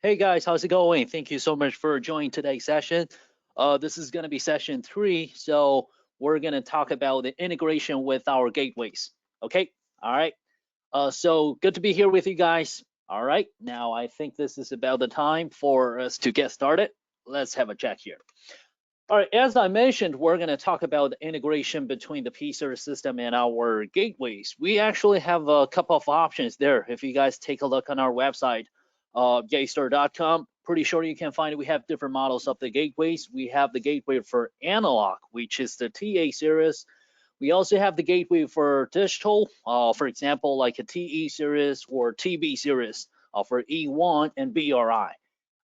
Hey guys, how's it going? Thank you so much for joining today's session. This is going to be session 3, so we're going to talk about the integration with our gateways. Okay, all right. So good to be here with you guys. All right, now I think this is about the time for us to get started. Let's have a check here. All right, as I mentioned, we're going to talk about the integration between the P-Series system and our gateways. We actually have a couple of options there. If you guys take a look on our website, Yeastar.com, pretty sure you can find it. We have different models of the gateways. We have the gateway for analog, which is the TA series. We also have the gateway for digital, for example, like a TE series or TB series for E1 and BRI.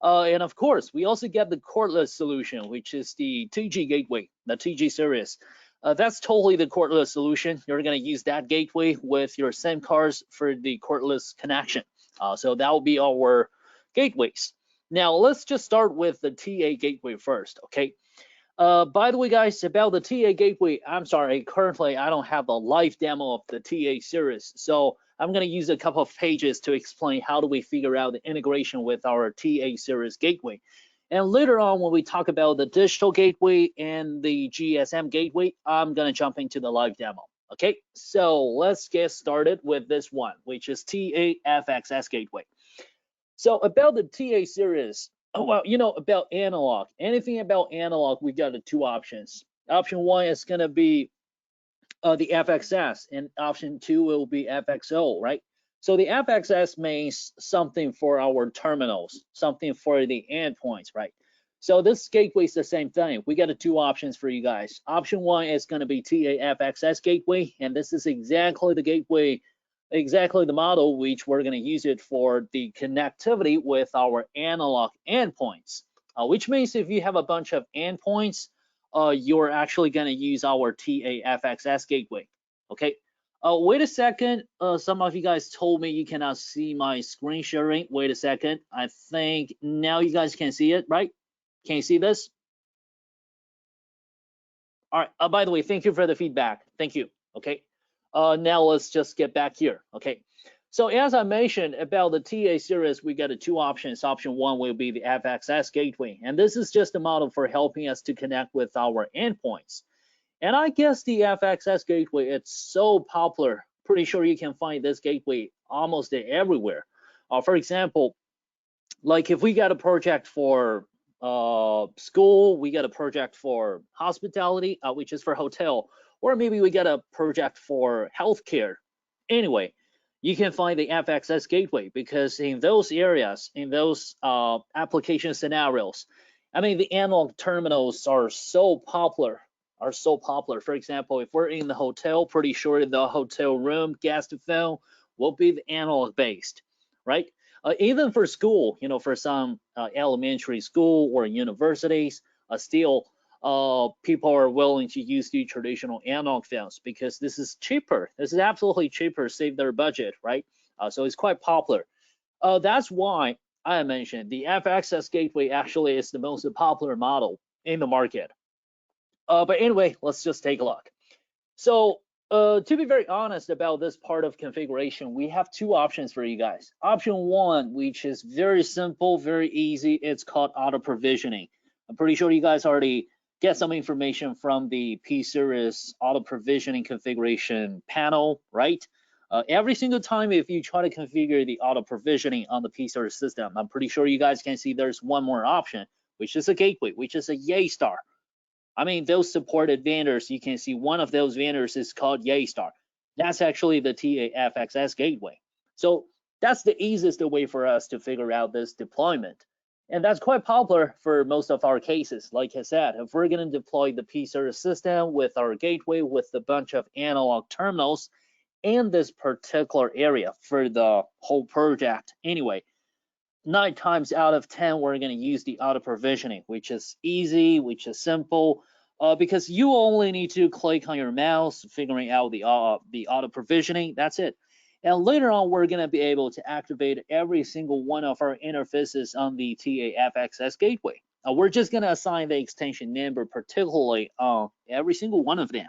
And of course, we also get the cordless solution, which is the TG gateway, the TG series. That's totally the cordless solution. You're going to use that gateway with your SIM cards for the cordless connection. So that will be our gateways. Now, let's just start with the TA gateway first, okay? By the way, guys, about the TA gateway, I'm sorry, currently I don't have a live demo of the TA series. So I'm going to use a couple of pages to explain how do we figure out the integration with our TA series gateway. And later on, when we talk about the digital gateway and the GSM gateway, I'm going to jump into the live demo. Okay, so let's get started with this one, which is TA FXS gateway. So about the TA series, well, you know, about analog, anything about analog, we got the two options. Option 1 is going to be the FXS, and option 2 will be FXO, right? So the FXS means something for our terminals, something for the endpoints, right? So this gateway is the same thing. We got the two options for you guys. Option 1 is going to be TA FXS gateway, and this is exactly the gateway, exactly the model which we're going to use it for the connectivity with our analog endpoints, which means if you have a bunch of endpoints, you're actually going to use our TA FXS gateway. Okay. Wait a second. Some of you guys told me you cannot see my screen sharing. Wait a second. I think now you guys can see it, right? Can you see this? All right. By the way, thank you for the feedback. Thank you. Okay. Now let's just get back here. Okay. So as I mentioned about the TA series, we got the two options. Option 1 will be the FXS gateway, and this is just a model for helping us to connect with our endpoints. And I guess the FXS gateway, it's so popular. Pretty sure you can find this gateway almost everywhere. For example, like if we got a project for school, we got a project for hospitality, which is for hotel, or maybe we got a project for healthcare. Anyway, you can find the FXS gateway because in those areas, in those application scenarios, I mean, the analog terminals are so popular. For example, if we're in the hotel, pretty sure the hotel room guest phone will be the analog based, right? Even for school, you know, for some elementary school or universities, still people are willing to use the traditional analog phones because this is cheaper. This is absolutely cheaper, save their budget, right? So it's quite popular. That's why I mentioned the FXS gateway actually is the most popular model in the market. But anyway, let's just take a look. So to be very honest about this part of configuration, we have two options for you guys. Option 1, which is very simple, very easy, it's called auto provisioning. I'm pretty sure you guys already get some information from the P-Series auto provisioning configuration panel, right? Every single time if you try to configure the auto provisioning on the P-Series system, I'm pretty sure you guys can see there's one more option, which is a gateway, which is a Yeastar. I mean, those supported vendors, you can see one of those vendors is called Yeastar. That's actually the TA FXS gateway. So that's the easiest way for us to figure out this deployment. And that's quite popular for most of our cases. Like I said, if we're going to deploy the P-Series system with our gateway with a bunch of analog terminals in this particular area for the whole project, anyway, 9 times out of 10, we're going to use the auto provisioning, which is easy, which is simple, because you only need to click on your mouse, figuring out the auto provisioning. That's it. And later on, we're going to be able to activate every single one of our interfaces on the TA FXS gateway. We're just going to assign the extension number particularly on every single one of them.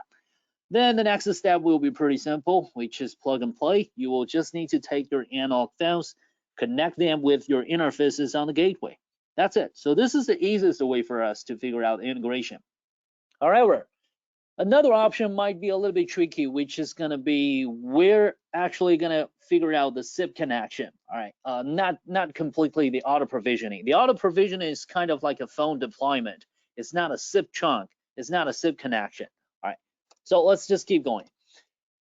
Then the next step will be pretty simple, which is plug and play. You will just need to take your analog phones, connect them with your interfaces on the gateway. That's it. So this is the easiest way for us to figure out integration. However, another option might be a little bit tricky, which is going to be we're actually going to figure out the SIP connection. All right, not completely the auto provisioning. The auto provisioning is kind of like a phone deployment. It's not a SIP chunk. It's not a SIP connection. All right, so let's just keep going.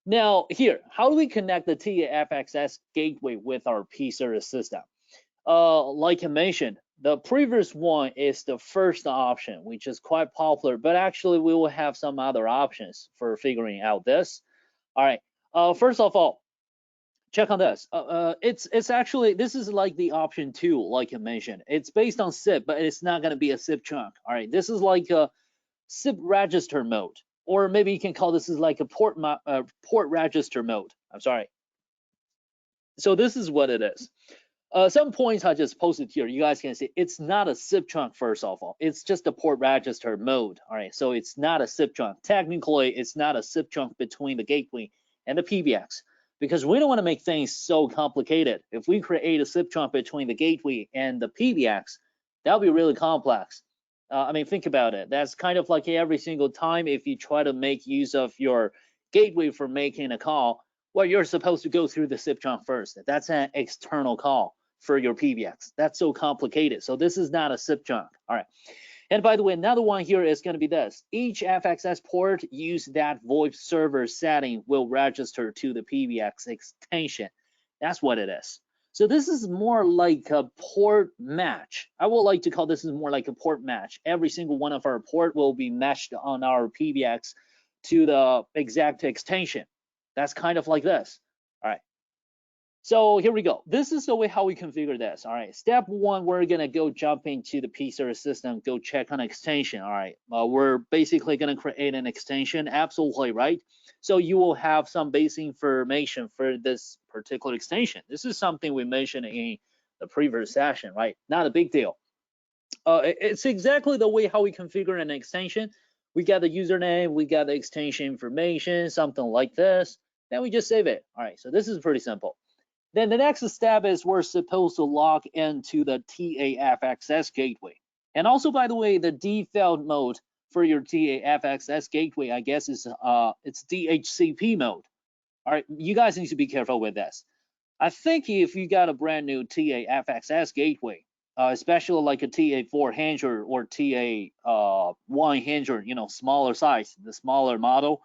Now here, how do we connect the FXS gateway with our P-Series system? Like I mentioned, the previous one is the first option, which is quite popular, but actually we will have some other options for figuring out this. All right, first of all, check on this. It's actually, this is like the option 2, like I mentioned. It's based on SIP, but it's not going to be a SIP chunk. All right, this is like a SIP register mode, or maybe you can call this is like a port register mode. I'm sorry. So this is what it is. Some points I just posted here. You guys can see it's not a SIP chunk. First of all, it's just a port register mode. All right, so it's not a SIP chunk. Technically, it's not a SIP chunk between the gateway and the PBX, because we don't want to make things so complicated. If we create a SIP chunk between the gateway and the PBX, that'll be really complex. I mean, think about it. That's kind of like every single time if you try to make use of your gateway for making a call, well, you're supposed to go through the SIP chunk first. That's an external call for your PBX. That's so complicated. So this is not a SIP chunk. All right. And by the way, another one here is going to be this. Each FXS port use that VoIP server setting will register to the PBX extension. That's what it is. So this is more like a port match. I would like to call this is more like a port match. Every single one of our port will be matched on our PBX to the exact extension. That's kind of like this. All right. So here we go. This is the way how we configure this. All right. Step 1, we're gonna go jump into the P-Series system, go check on extension. All right. We're basically gonna create an extension. Absolutely right. So you will have some basic information for this particular extension. This is something we mentioned in the previous session, right? Not a big deal. It's exactly the way how we configure an extension. We got the username, we got the extension information, something like this. Then we just save it. All right. So this is pretty simple. Then the next step is we're supposed to log into the FXS gateway. And also, by the way, the default mode for your FXS gateway, I guess, is it's DHCP mode. All right, you guys need to be careful with this. I think if you got a brand new FXS gateway, especially like a TA400 or TA100, you know, smaller size, the smaller model,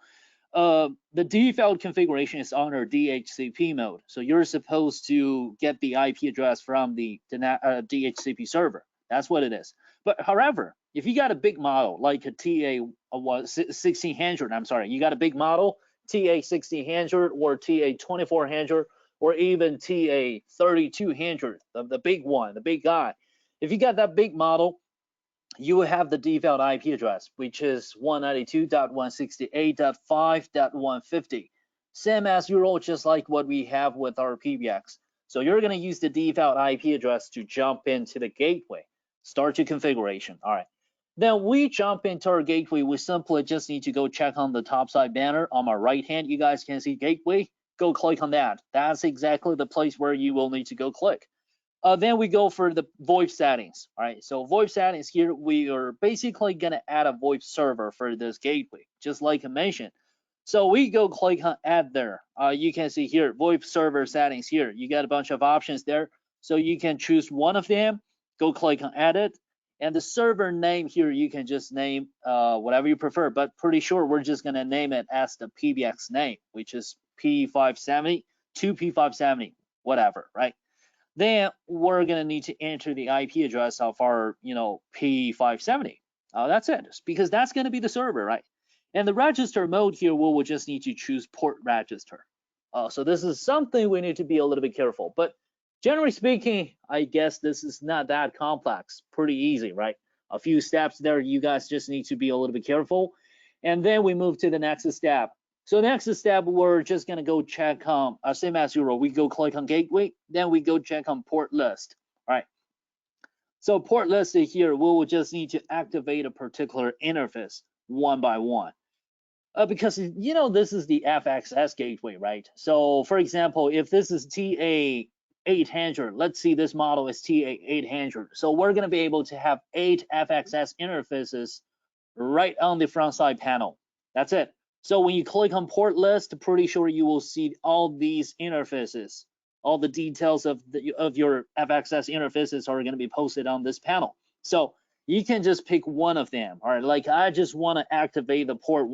the default configuration is under DHCP mode. So you're supposed to get the IP address from the DHCP server. That's what it is. But however, if you got a big model like a TA1600, I'm sorry, you got a big model, TA1600 or TA2400 or even TA3200, the big one, the big guy. If you got that big model, you will have the default IP address, which is 192.168.5.150. Same as usual, just like what we have with our PBX. So you're going to use the default IP address to jump into the gateway. Start your configuration. All right. Then we jump into our gateway. We simply just need to go check on the top side banner on my right hand. You guys can see gateway. Go click on that. That's exactly the place where you will need to go click. Then we go for the VoIP settings. All right, so VoIP settings here, we are basically gonna add a VoIP server for this gateway, just like I mentioned. So we go click on add there. You can see here, VoIP server settings here. You got a bunch of options there. So you can choose one of them, go click on edit. And the server name here, you can just name whatever you prefer, but pretty sure we're just gonna name it as the PBX name, which is P570, 2P570, whatever, right? Then we're gonna need to enter the IP address of our, P570. That's it, because that's gonna be the server, right? And the register mode here, we will just need to choose port register. So this is something we need to be a little bit careful, but generally speaking, I guess this is not that complex, pretty easy, right? A few steps there, you guys just need to be a little bit careful. And then we move to the next step. So next step, we're just gonna go check on, same as usual, we go click on gateway, then we go check on port list, all right? So port list here, we will just need to activate a particular interface one by one. Because, this is the FXS gateway, right? So for example, if this is TA T800. Let's see, this model is T800. So we're going to be able to have 8 FXS interfaces right on the front side panel. That's it. So when you click on port list, pretty sure you will see all these interfaces. All the details of your FXS interfaces are going to be posted on this panel. So you can just pick one of them. All right, like I just want to activate the port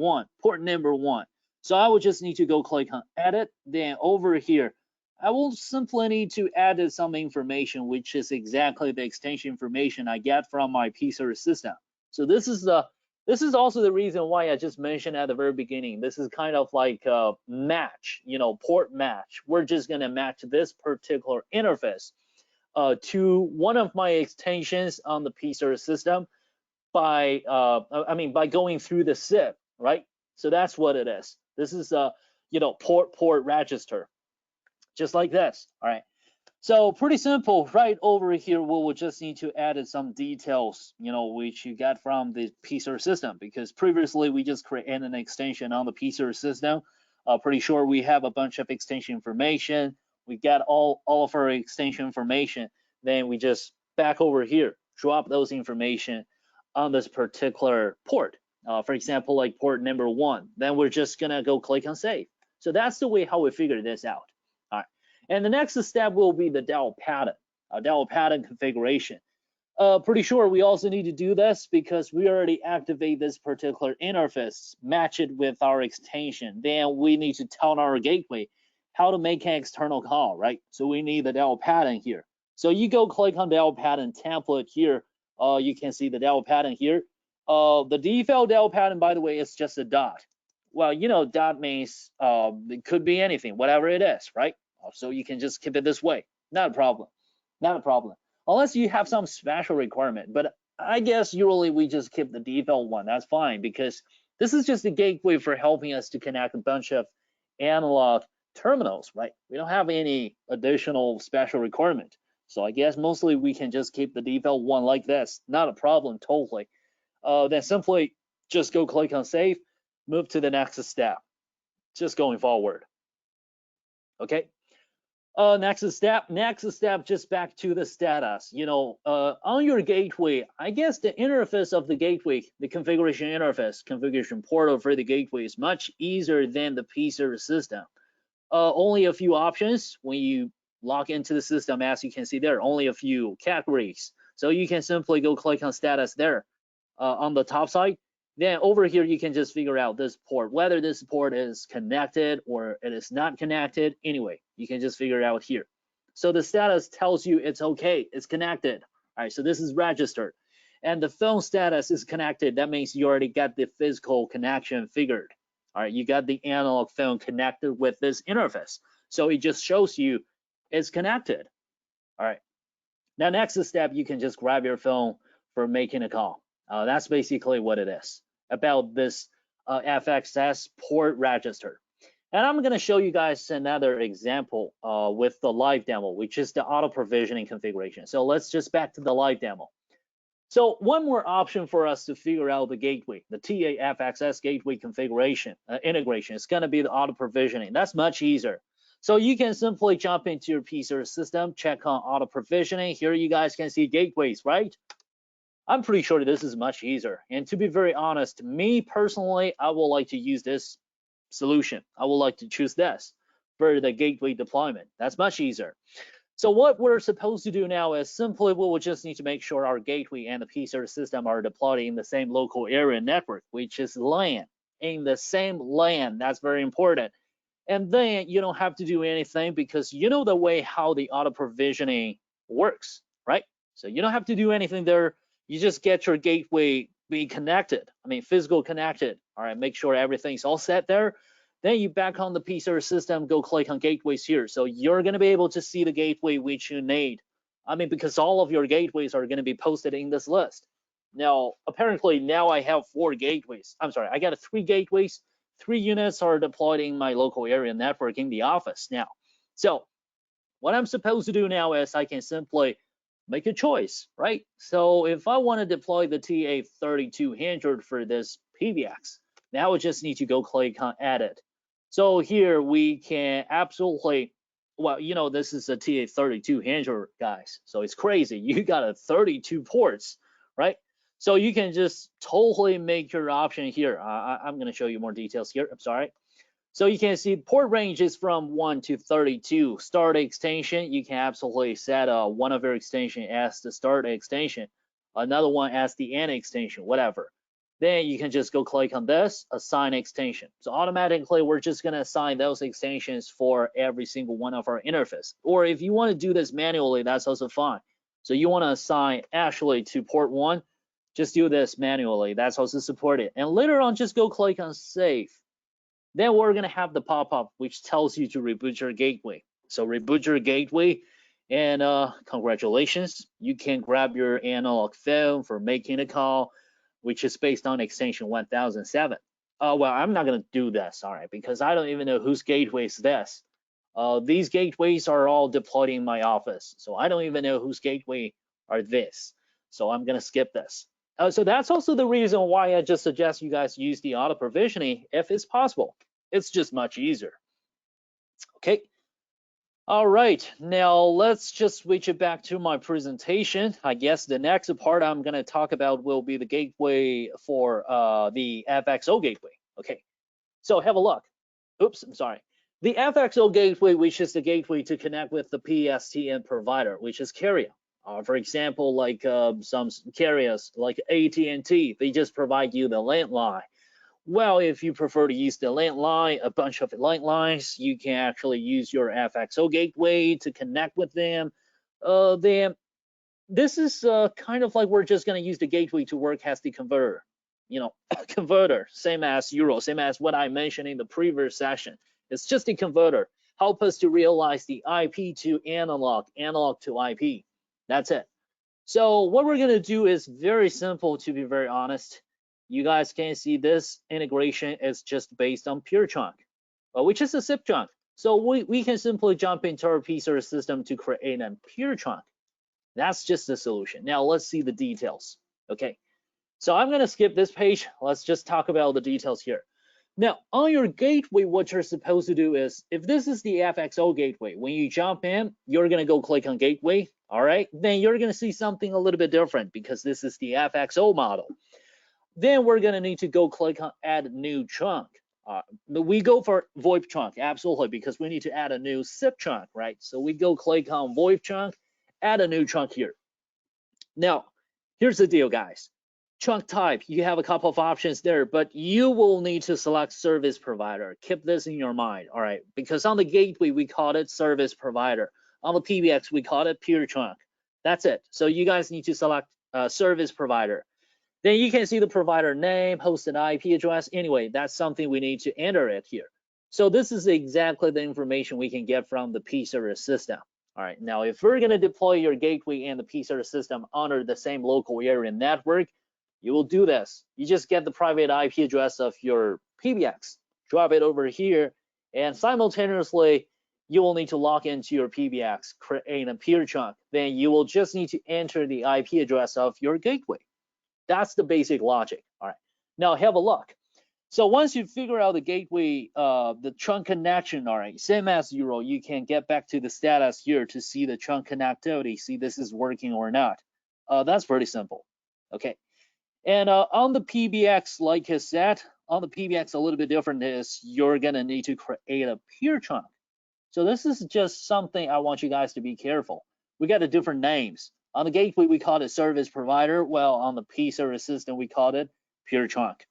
number 1. So I would just need to go click on edit. Then over here, I will simply need to add some information, which is exactly the extension information I get from my P-Series system. So this is also the reason why I just mentioned at the very beginning. This is kind of like a match, port match. We're just going to match this particular interface to one of my extensions on the P-Series system by going through the SIP, right? So that's what it is. This is port register, just like this. All right. So pretty simple. Right over here, we will just need to add some details, which you get from the P-Series system, because previously we just created an extension on the P-Series system. Pretty sure we have a bunch of extension information. We get all of our extension information. Then we just back over here, drop those information on this particular port. For example, like port number 1. Then we're just gonna go click on save. So that's the way how we figure this out. All right. And the next step will be the DEL pattern configuration. Pretty sure we also need to do this because we already activate this particular interface, match it with our extension. Then we need to tell our gateway how to make an external call, right? So we need the DEL pattern here. So you go click on DEL pattern template here. You can see the DEL pattern here. The default DEL pattern, by the way, is just a dot. Well, dot means it could be anything, whatever it is, right? So you can just keep it this way. Not a problem. Not a problem. Unless you have some special requirement. But I guess usually we just keep the default one. That's fine, because this is just a gateway for helping us to connect a bunch of analog terminals, right? We don't have any additional special requirement. So I guess mostly we can just keep the default one like this. Not a problem, totally. Then simply just go click on save, move to the next step. Just going forward. Okay. Next step, just back to the status. On your gateway, I guess the interface of the gateway, the configuration interface, configuration portal for the gateway is much easier than the P-Series system. Only a few options when you log into the system. As you can see there, only a few categories. So you can simply go click on status there on the top side. Then over here, you can just figure out this port, whether this port is connected or it is not connected. Anyway, you can just figure it out here. So the status tells you it's okay, it's connected. All right, so this is registered. And the phone status is connected. That means you already got the physical connection figured. All right, you got the analog phone connected with this interface. So it just shows you it's connected. All right. Now, next step, you can just grab your phone for making a call. That's basically what it is about this FXS port register. And I'm going to show you guys another example with the live demo, which is the auto provisioning configuration. So let's just back to the live demo. So one more option for us to figure out the gateway, the FXS gateway configuration integration, is going to be the auto provisioning. That's much easier. So you can simply jump into your P-Series system, check on auto provisioning. Here you guys can see gateways, right? I'm pretty sure this is much easier. And to be very honest, me personally, I would like to use this solution. I would like to choose this for the gateway deployment. That's much easier. So what we're supposed to do now is simply we will just need to make sure our gateway and the P-Series system are deployed in the same local area network, which is LAN, in the same LAN. That's very important. And then you don't have to do anything because you know the way how the auto provisioning works, right? So you don't have to do anything there. You just get your gateway be connected. Physical connected. All right, make sure everything's all set there. Then you back on the P-Series system, go click on gateways here. So you're going to be able to see the gateway which you need. Because all of your gateways are going to be posted in this list. Now, apparently now I have 4 gateways. I'm sorry, I got 3 gateways. 3 units are deployed in my local area network in the office now. So what I'm supposed to do now is I can simply make a choice, right? So if I want to deploy the TA3200 for this PBX, now I just need to go click on edit. So here we can absolutely well, you know, this is a TA3200, guys, so it's crazy. You got a 32 ports, right? So you can just totally make your option here. I'm going to show you more details here. I'm sorry. So you can see port range is from 1 to 32. Start extension, you can absolutely set one of your extension as the start extension, another one as the end extension, whatever. Then you can just go click on this, assign extension. So automatically, we're just going to assign those extensions for every single one of our interface. Or if you want to do this manually, that's also fine. So you want to assign actually to port 1, just do this manually. That's also supported. And later on, just go click on save. Then we're going to have the pop-up which tells you to reboot your gateway. So reboot your gateway, and congratulations, you can grab your analog phone for making a call, which is based on extension 1007. Well, I'm not going to do this, all right, because I don't even know whose gateway is this. These gateways are all deployed in my office, so I don't even know whose gateway are this. So I'm going to skip this. So that's also the reason why I just suggest you guys use the auto provisioning if it's possible. It's just much easier. Okay. All right, now let's just switch it back to my presentation. I guess the next part I'm going to talk about will be the gateway for the FXO gateway. Okay, so have a look. Oops, I'm sorry. The FXO gateway, which is the gateway to connect with the PSTN provider, which is carrier. For example, like some carriers like AT&T, they just provide you the landline. Well, if you prefer to use the landline, a bunch of landlines, you can actually use your FXO gateway to connect with them. Then this is kind of like we're just going to use the gateway to work as the converter. You know, converter, same as Euro, same as what I mentioned in the previous session. It's just a converter. Help us to realize the IP to analog, analog to IP. That's it. So what we're going to do is very simple, to be very honest. You guys can see this integration is just based on pure chunk, which is a zip chunk. So we can simply jump into our P-Series system to create a pure chunk. That's just the solution. Now let's see the details. Okay, so I'm going to skip this page. Let's just talk about the details here. Now on your gateway, what you're supposed to do is, if this is the FXO gateway, when you jump in, you're going to go click on gateway. All right, then you're going to see something a little bit different because this is the FXO model. Then we're going to need to go click on add new chunk. We go for VoIP chunk, absolutely, because we need to add a new SIP chunk, right? So we go click on VoIP chunk, add a new chunk here. Now, here's the deal, guys. Chunk type, you have a couple of options there, but you will need to select service provider. Keep this in your mind, all right? Because on the gateway, we call it service provider. On the PBX, we call it pure chunk. That's it. So you guys need to select service provider. Then you can see the provider name, hosted IP address. Anyway, that's something we need to enter it here. So this is exactly the information we can get from the P-Series system. All right, now if we're going to deploy your gateway and the P-Series system under the same local area network, you will do this. You just get the private IP address of your PBX, drop it over here, and simultaneously, you will need to log into your PBX, create a pure chunk. Then you will just need to enter the IP address of your gateway. That's the basic logic. All right, now have a look. So once you figure out the gateway, the chunk connection, all right, same as Euro, you can get back to the status here to see the chunk connectivity, see this is working or not. That's pretty simple. Okay, and on the PBX, like I said, on the PBX, a little bit different is you're gonna need to create a pure chunk. So this is just something I want you guys to be careful. We got the different names. On the gateway, we call it service provider. Well, on the P-Series system, we called it pure chunk.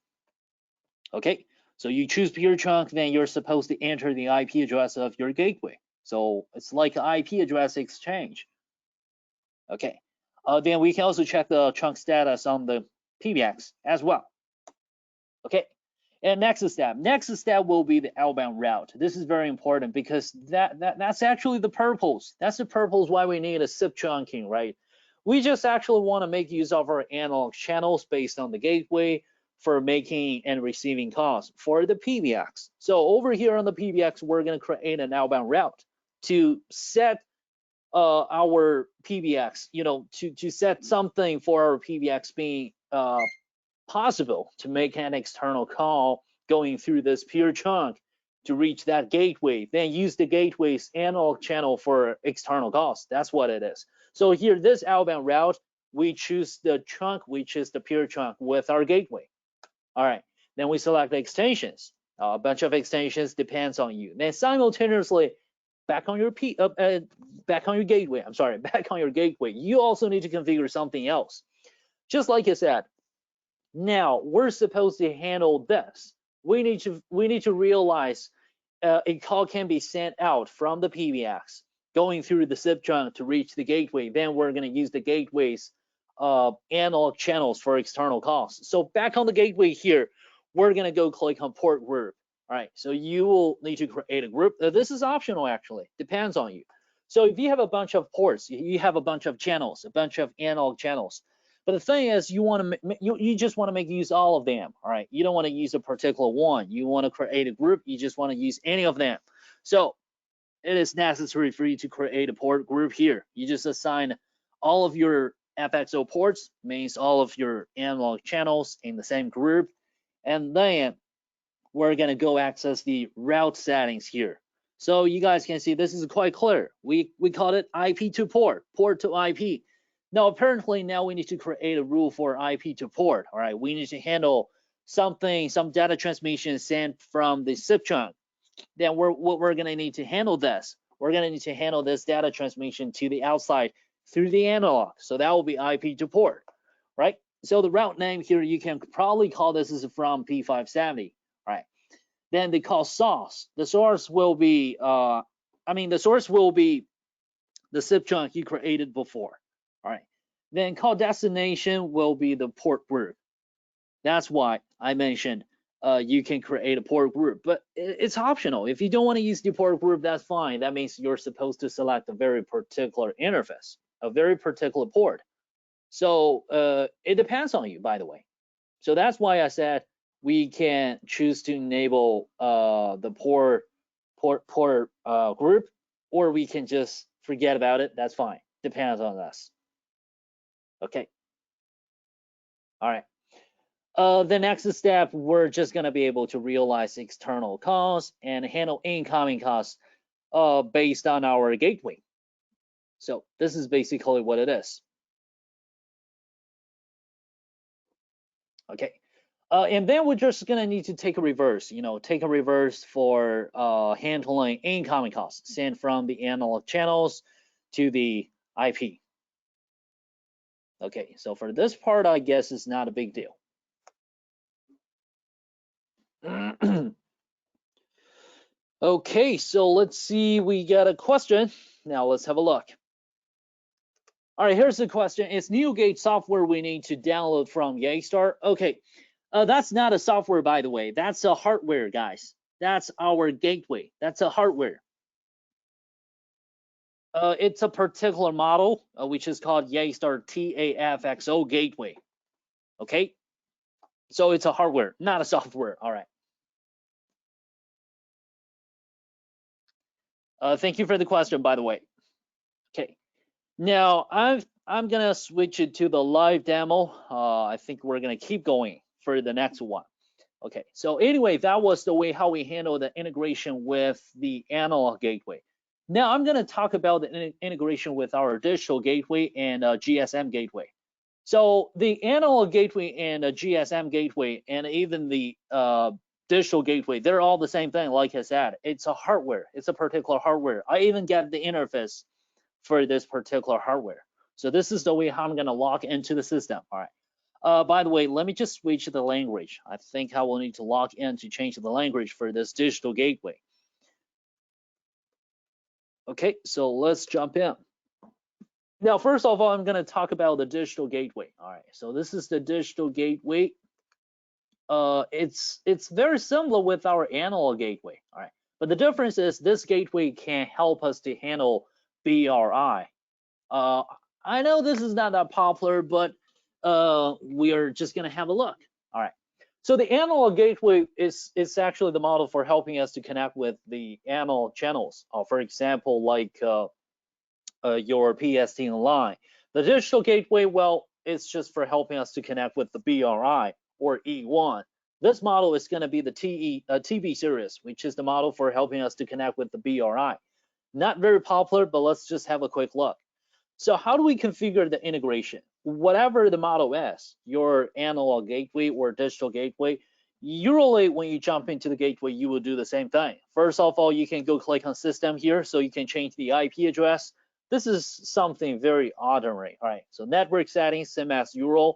Okay, so you choose pure chunk, then you're supposed to enter the IP address of your gateway. So it's like an IP address exchange. Okay, then we can also check the chunk status on the PBX as well. Okay, and next step will be the outbound route. This is very important because that's actually the purpose. That's the purpose why we need a SIP chunking, right? We just actually want to make use of our analog channels based on the gateway for making and receiving calls for the PBX. So over here on the PBX, we're going to create an outbound route to set our PBX, you know, to set something for our PBX being possible to make an external call going through this pure chunk to reach that gateway, then use the gateway's analog channel for external calls. That's what it is. So here, this outbound route, we choose the trunk, which is the peer trunk with our gateway. All right, then we select the extensions. A bunch of extensions depends on you. Then simultaneously, back on your gateway. I'm sorry, back on your gateway. You also need to configure something else. Just like I said, now we're supposed to handle this. We need to realize a call can be sent out from the PBX going through the SIP trunk to reach the gateway. Then we're going to use the gateway's analog channels for external calls. So back on the gateway here, we're going to go click on port group. All right, so you will need to create a group. This is optional, actually, depends on you. So if you have a bunch of ports, you have a bunch of channels, a bunch of analog channels. But the thing is, you just want to make use of all of them. All right, you don't want to use a particular one. You want to create a group. You just want to use any of them. So it is necessary for you to create a port group here. You just assign all of your FXO ports, means all of your analog channels in the same group, and then we're going to go access the route settings here. So you guys can see this is quite clear. We call it IP to port, port to IP. Now apparently now we need to create a rule for IP to port. All right, we need to handle some data transmission sent from the SIP trunk. Then we're going to need to handle this. We're going to need to handle this data transmission to the outside through the analog. So that will be IP to port, right? So the route name here, you can probably call this is from P570, right? Then the call source. The source will be, the source will be the SIP trunk you created before, all right? Then call destination will be the port group. That's why I mentioned you can create a port group, but it's optional. If you don't want to use the port group, that's fine. That means you're supposed to select a very particular interface, a very particular port. So it depends on you, by the way. So that's why I said we can choose to enable the port group, or we can just forget about it. That's fine. Depends on us. Okay. All right. The next step, we're just going to be able to realize external calls and handle incoming calls based on our gateway. So this is basically what it is. Okay, and then we're just going to need to take a reverse, take a reverse for handling incoming calls sent from the analog channels to the IP. Okay, so for this part, I guess it's not a big deal. Okay, so let's see, we got a question. Now let's have a look. All right, here's the question. Is NeoGate software we need to download from Yeastar? Okay, that's not a software, by the way. That's a hardware, guys. That's our gateway. That's a hardware. It's a particular model, which is called Yeastar FXO Gateway. Okay, so it's a hardware, not a software. All right. Thank you for the question, by the way. Okay, now I'm gonna switch it to the live demo. I think we're gonna keep going for the next one. Okay, so anyway, that was the way how we handle the integration with the analog gateway. Now I'm gonna talk about the integration with our digital gateway and GSM gateway. So the analog gateway and GSM gateway and even the digital gateway, they're all the same thing. Like I said, it's a hardware. It's a particular hardware. I even get the interface for this particular hardware. So this is the way how I'm going to log into the system. All right. By the way, let me just switch the language. I think I will need to log in to change the language for this digital gateway. Okay, so let's jump in. Now, first of all, I'm going to talk about the digital gateway. All right, so this is the digital gateway. It's very similar with our analog gateway. All right, but the difference is this gateway can help us to handle BRI. I know this is not that popular, but we are just going to have a look. All right. So the analog gateway is actually the model for helping us to connect with the analog channels. For example, like your PSTN line. The digital gateway, well, it's just for helping us to connect with the BRI or E1. This model is going to be the TB series, which is the model for helping us to connect with the BRI. Not very popular, but let's just have a quick look. So how do we configure the integration? Whatever the model is, your analog gateway or digital gateway, usually when you jump into the gateway, you will do the same thing. First of all, you can go click on system here, so you can change the IP address. This is something very ordinary. All right, so network settings, same as URL.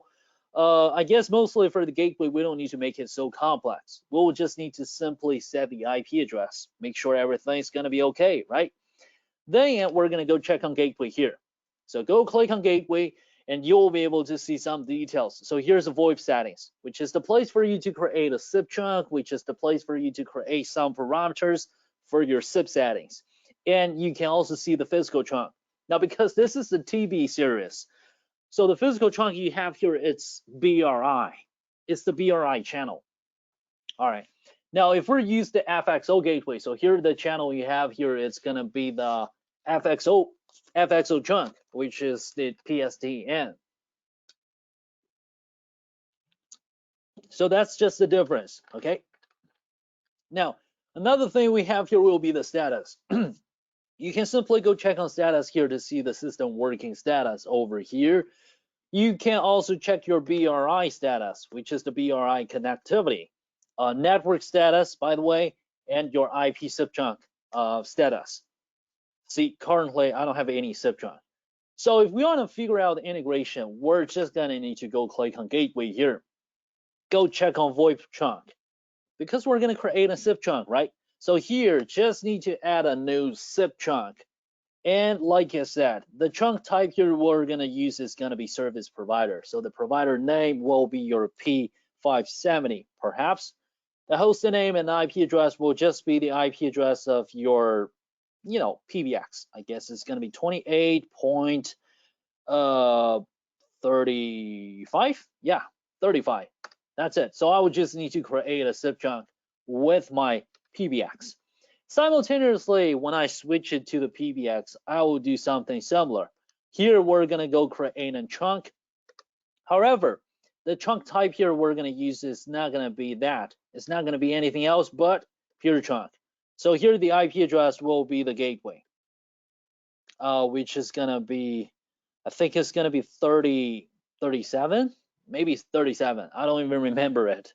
I guess mostly for the gateway, we don't need to make it so complex. We'll just need to simply set the IP address, make sure everything's gonna be okay, right? Then we're gonna go check on gateway here. So go click on gateway and you'll be able to see some details. So here's the VoIP settings, which is the place for you to create a SIP chunk, which is the place for you to create some parameters for your SIP settings. And you can also see the physical chunk. Now, because this is the TB series, so the physical chunk you have here, it's BRI. It's the BRI channel. All right. Now, if we use the FXO gateway, so here the channel you have here, it's going to be the FXO chunk, which is the PSTN. So that's just the difference, okay? Now, another thing we have here will be the status. You can simply go check on status here to see the system working status over here. You can also check your BRI status, which is the BRI connectivity, network status, by the way, and your IP SIP chunk status. See, currently I don't have any SIP chunk. So if we want to figure out the integration, we're just gonna need to go click on gateway here. Go check on VoIP chunk, because we're gonna create a SIP chunk, right? So here, just need to add a new SIP chunk. And like I said, the chunk type here we're gonna use is gonna be service provider. So the provider name will be your P570, perhaps. The host name and IP address will just be the IP address of your, PBX. I guess it's gonna be 28.35. Yeah, 35. That's it. So I would just need to create a SIP chunk with my PBX. Simultaneously, when I switch it to the PBX, I will do something similar. Here, we're gonna go create a chunk. However, the chunk type here we're gonna use is not gonna be that. It's not gonna be anything else but pure chunk. So here, the IP address will be the gateway, which is gonna be, I think it's gonna be 37, maybe 37. I don't even remember it.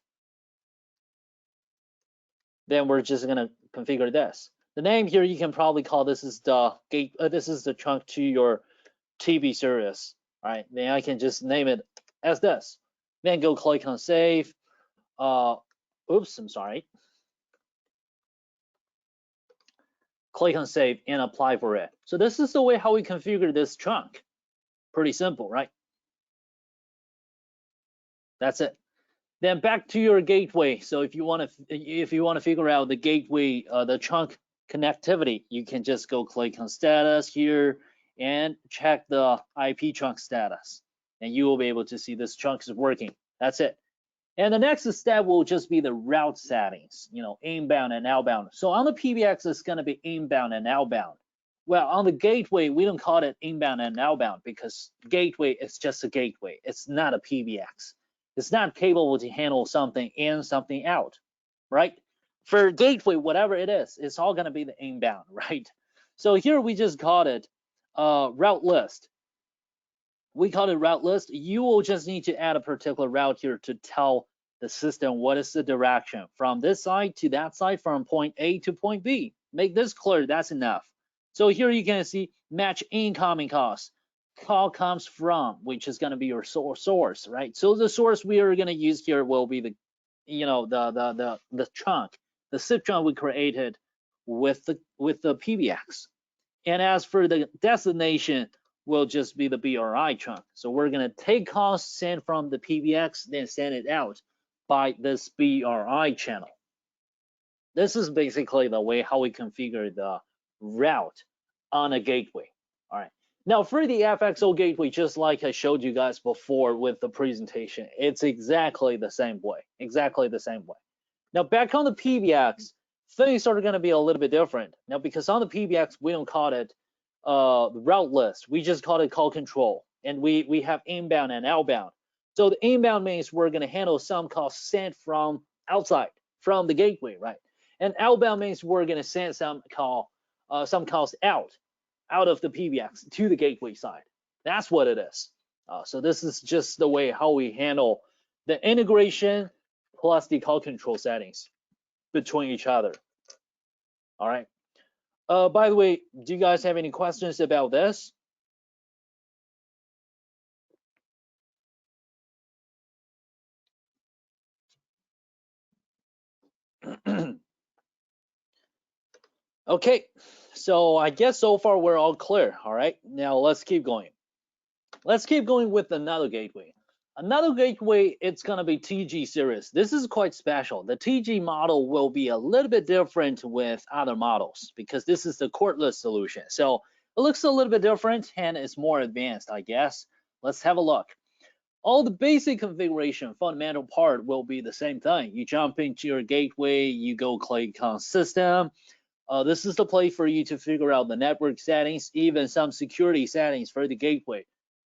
Then we're just gonna configure this. The name here you can probably call this is the gate. This is the chunk to your TB series. All right. Then I can just name it as this. Then go click on save. Oops, I'm sorry. Click on save and apply for it. So this is the way how we configure this chunk. Pretty simple, right? That's it. Then back to your gateway. So if you want to figure out the gateway, the chunk connectivity, you can just go click on status here and check the IP chunk status, and you will be able to see this chunk is working. That's it. And the next step will just be the route settings, inbound and outbound. So on the PBX, it's going to be inbound and outbound. Well, on the gateway, we don't call it inbound and outbound because gateway is just a gateway. It's not a PBX. It's not capable to handle something in, something out, right? For gateway, whatever it is, it's all going to be the inbound, right? So here we just called it route list. We call it route list. You will just need to add a particular route here to tell the system what is the direction from this side to that side, from point A to point B. Make this clear, that's enough. So here you can see match incoming calls. Call comes from, which is going to be your source, right? So the source we are going to use here will be the, the chunk, the SIP chunk we created with the PBX. And as for the destination, will just be the BRI chunk. So we're going to take calls sent from the PBX, then send it out by this BRI channel. This is basically the way how we configure the route on a gateway. All right. Now for the FXO gateway, just like I showed you guys before with the presentation, it's exactly the same way, Now back on the PBX, things are going to be a little bit different. Now because on the PBX, we don't call it route list, we just call it call control, and we have inbound and outbound. So the inbound means we're going to handle some calls sent from outside from the gateway, right? And outbound means we're going to send some calls out of the PBX to the gateway side. That's what it is. So this is just the way how we handle the integration plus the call control settings between each other. All right. By the way, do you guys have any questions about this? Okay, so I guess so far we're all clear. All right, now let's keep going. Let's keep going with another gateway. Another gateway, it's gonna be TG series. This is quite special. The TG model will be a little bit different with other models because this is the cordless solution. So it looks a little bit different and it's more advanced, I guess. Let's have a look. All the basic configuration, fundamental part will be the same thing. You jump into your gateway, you go click on system. This is the place for you to figure out the network settings, even some security settings for the gateway.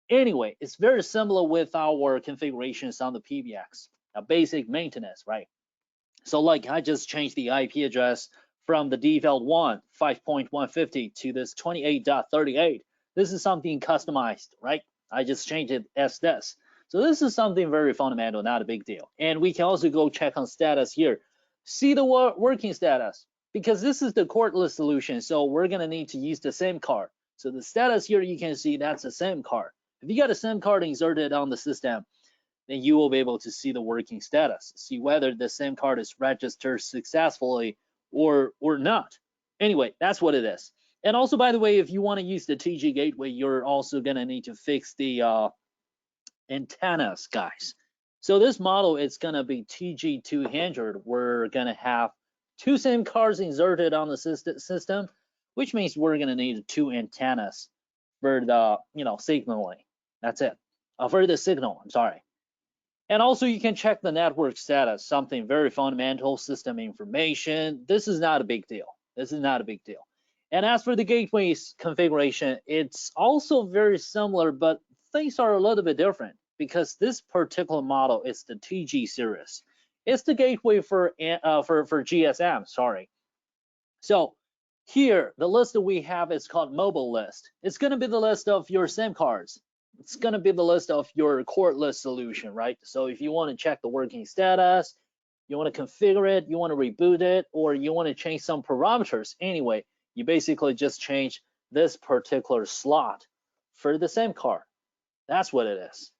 Anyway, it's very similar with our configurations on the PBX, a basic maintenance, right? So like I just changed the IP address from the default 5.150 to this 28.38. This is something customized, right? I just changed it as this. So this is something very fundamental, not a big deal. And we can also go check on status here. See the working status, because this is the cordless solution. So we're gonna need to use the SIM card. So the status here, you can see that's a SIM card. If you got a SIM card inserted on the system, then you will be able to see the working status, see whether the SIM card is registered successfully or not. Anyway, that's what it is. And also, by the way, if you want to use the TG gateway, you're also gonna need to fix the antennas, guys. So this model is gonna be TG200. We're gonna have 2 SIM cards inserted on the system, which means we're gonna need 2 antennas for the signaling. That's it. For the signal, I'm sorry. And also you can check the network status, something very fundamental, system information. This is not a big deal. This is not a big deal. And as for the gateway's configuration, it's also very similar, but things are a little bit different because this particular model is the TG series. It's the gateway for GSM, sorry. So here, the list that we have is called mobile list. It's gonna be the list of your SIM cards. It's gonna be the list of your cordless solution, right? So if you wanna check the working status, you wanna configure it, you wanna reboot it, or you wanna change some parameters, anyway, you basically just change this particular slot for the SIM card. That's what it is.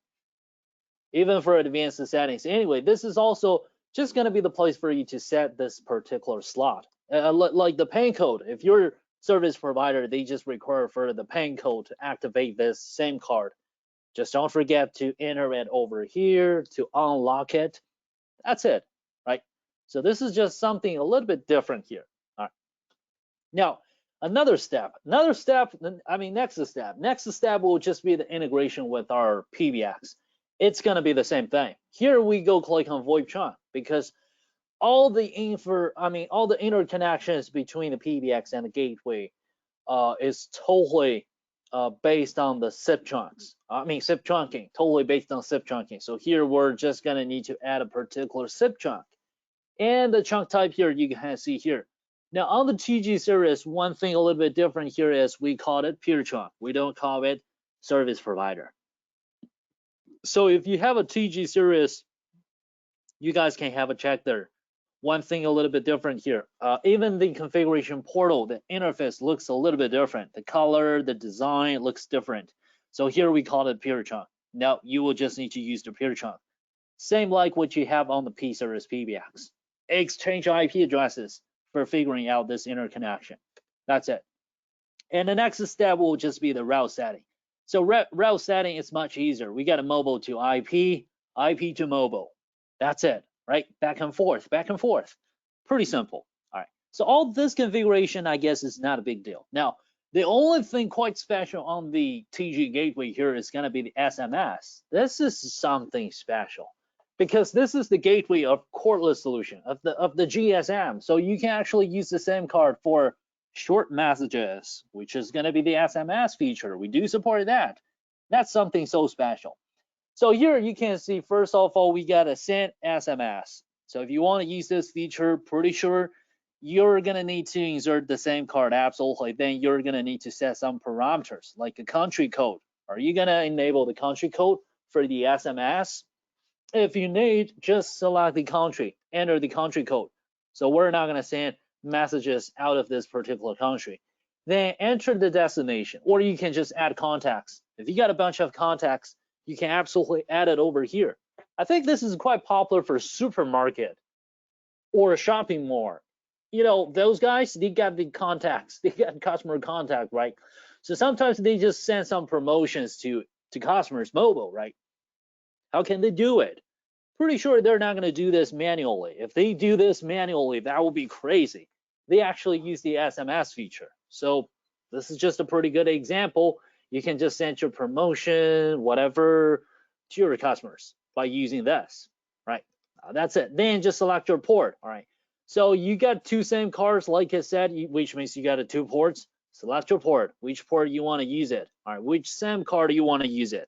Even for advanced settings. Anyway, this is also just gonna be the place for you to set this particular slot. Like the PAN code, if your service provider, they just require for the PAN code to activate this SIM card. Just don't forget to enter it over here to unlock it. That's it, right? So this is just something a little bit different here. All right. Now, next step will just be the integration with our PBX. It's gonna be the same thing. Here we go click on VoIP trunk because all the interconnections between the PBX and the gateway is totally based on the SIP trunks. SIP trunking, totally based on SIP trunking. So here we're just gonna need to add a particular SIP trunk. And the trunk type here, you can see here. Now on the TG series, one thing a little bit different here is we call it peer trunk. We don't call it service provider. So if you have a TG series, you guys can have a check there. One thing a little bit different here, even the configuration portal, the interface looks a little bit different. The color, the design looks different. So here we call it peer trunk. Now you will just need to use the peer trunk. Same like what you have on the P-Series PBX. Exchange IP addresses for figuring out this interconnection. That's it. And the next step will just be the route setting. So route setting is much easier. We got a mobile to IP, IP to mobile. That's it, right? Back and forth, back and forth. Pretty simple. All right. So all this configuration, I guess, is not a big deal. Now, the only thing quite special on the TG gateway here is going to be the SMS. This is something special because this is the gateway of cordless solution of the GSM. So you can actually use the SIM card for short messages, which is going to be the SMS feature. We do support that. That's something so special. So here you can see, first of all, we got a send SMS. So if you want to use this feature, pretty sure you're gonna need to insert the same card, absolutely. Then you're gonna need to set some parameters like a country code. Are you gonna enable the country code for the SMS? If you need, just select the country, enter the country code. So we're not gonna send messages out of this particular country. Then enter the destination, or you can just add contacts. If you got a bunch of contacts, you can absolutely add it over here. I think this is quite popular for supermarket or a shopping mall. You know, those guys, they got the contacts, they got customer contact, right? So sometimes they just send some promotions to customers mobile, right? How can they do it? Pretty sure they're not going to do this manually. If they do this manually, that would be crazy. They actually use the SMS feature. So this is just a pretty good example. You can just send your promotion, whatever, to your customers by using this, right? That's it. Then just select your port, all right? So you got two SIM cards, like I said, which means you got two ports. Select your port, which port you want to use it, all right? Which SIM card you want to use it.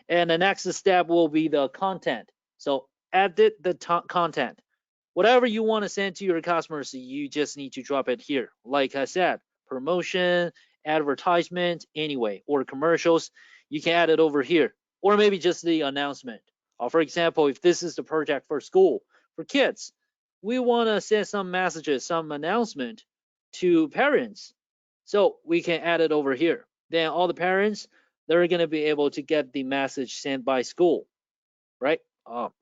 And the next step will be the content. So edit the content. Whatever you want to send to your customers, you just need to drop it here. Like I said, promotion, advertisement, anyway, or commercials, you can add it over here. Or maybe just the announcement. For example, if this is the project for school, for kids, we want to send some messages, some announcement to parents. So we can add it over here. Then all the parents, they're going to be able to get the message sent by school, right?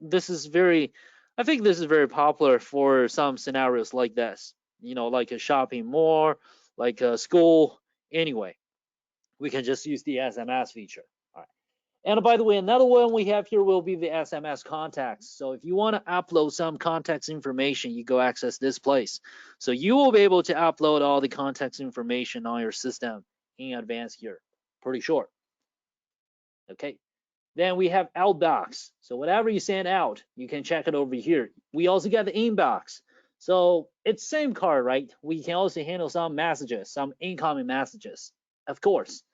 This is very, I think this is very popular for some scenarios like this, you know, like a shopping mall, like a school. Anyway, we can just use the SMS feature. All right. And by the way, another one we have here will be the SMS contacts. So if you want to upload some contacts information, you go access this place. So you will be able to upload all the contacts information on your system in advance here. Pretty sure. Okay. Then we have outbox. So whatever you send out, you can check it over here. We also got the inbox. So it's same card, right? We can also handle some messages, some incoming messages, of course.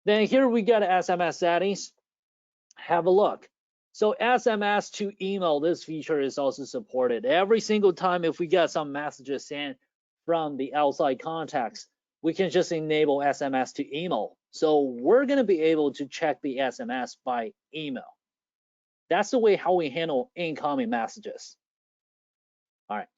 Then here we got SMS settings. Have a look. So SMS to email, this feature is also supported. Every single time if we get some messages sent from the outside contacts, we can just enable SMS to email. So we're going to be able to check the SMS by email. That's the way how we handle incoming messages. All right.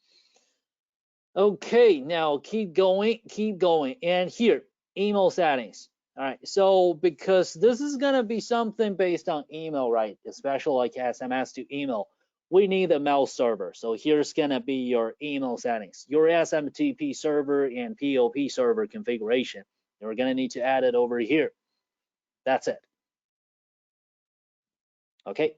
Okay, now keep going. And here, email settings. All right, so because this is going to be something based on email, right? Especially like SMS to email, we need a mail server. So here's going to be your email settings, your SMTP server and POP server configuration. You're going to need to add it over here. That's it. Okay.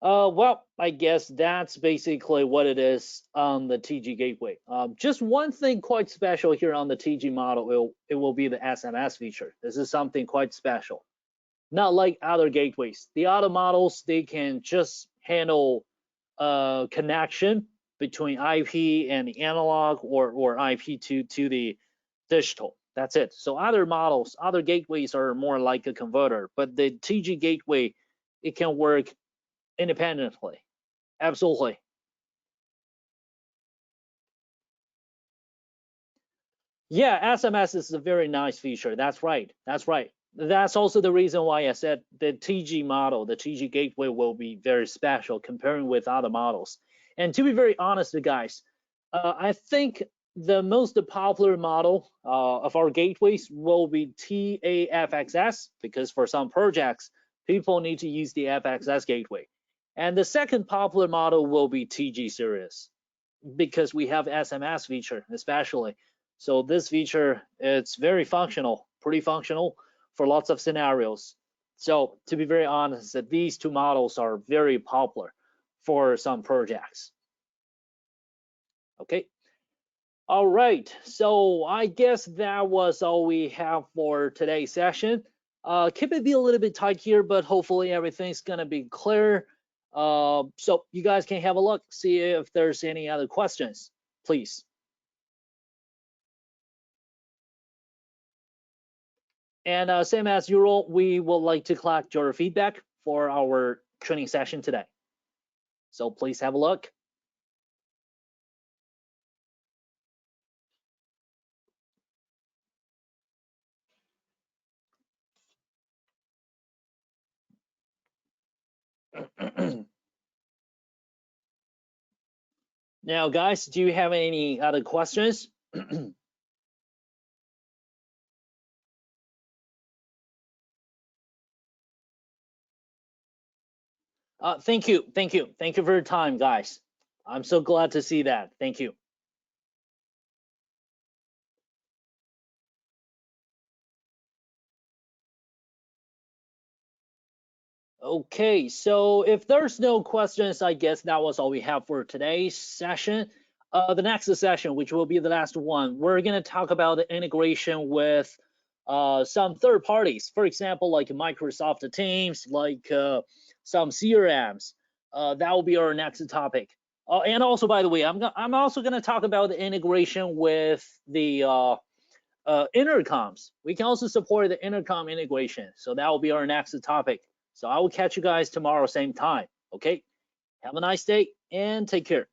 Well, I guess that's basically what it is on the TG gateway. Just one thing quite special here on the TG model, it will be the SMS feature. This is something quite special. Not like other gateways. The other models, they can just handle connection between IP and the analog or IP to the digital. That's it. So other models, other gateways are more like a converter, but the TG gateway, it can work independently. Absolutely. Yeah, SMS is a very nice feature. That's right. That's right. That's also the reason why I said the TG model, the TG gateway will be very special comparing with other models. And to be very honest, guys, I think the most popular model of our gateways will be TAFXS, because for some projects, people need to use the FXS gateway. And the second popular model will be TG series, because we have SMS feature especially. So this feature, it's very functional, pretty functional for lots of scenarios. So to be very honest, these two models are very popular for some projects. Okay. All right. So I guess that was all we have for today's session. Keep it be a little bit tight here, but hopefully everything's gonna be clear. So you guys can have a look, see if there's any other questions, please. And same as usual, we would like to collect your feedback for our training session today. So please have a look. Now, guys, do you have any other questions? Thank you for your time, guys. I'm so glad to see that. Thank you. Okay, so if there's no questions, I guess that was all we have for today's session. The next session, which will be the last one, we're going to talk about the integration with some third parties. For example, like Microsoft Teams, like some CRMs. That will be our next topic. And also, by the way, I'm also going to talk about the integration with the intercoms. We can also support the intercom integration. So that will be our next topic. So I will catch you guys tomorrow, same time. Okay. Have a nice day and take care.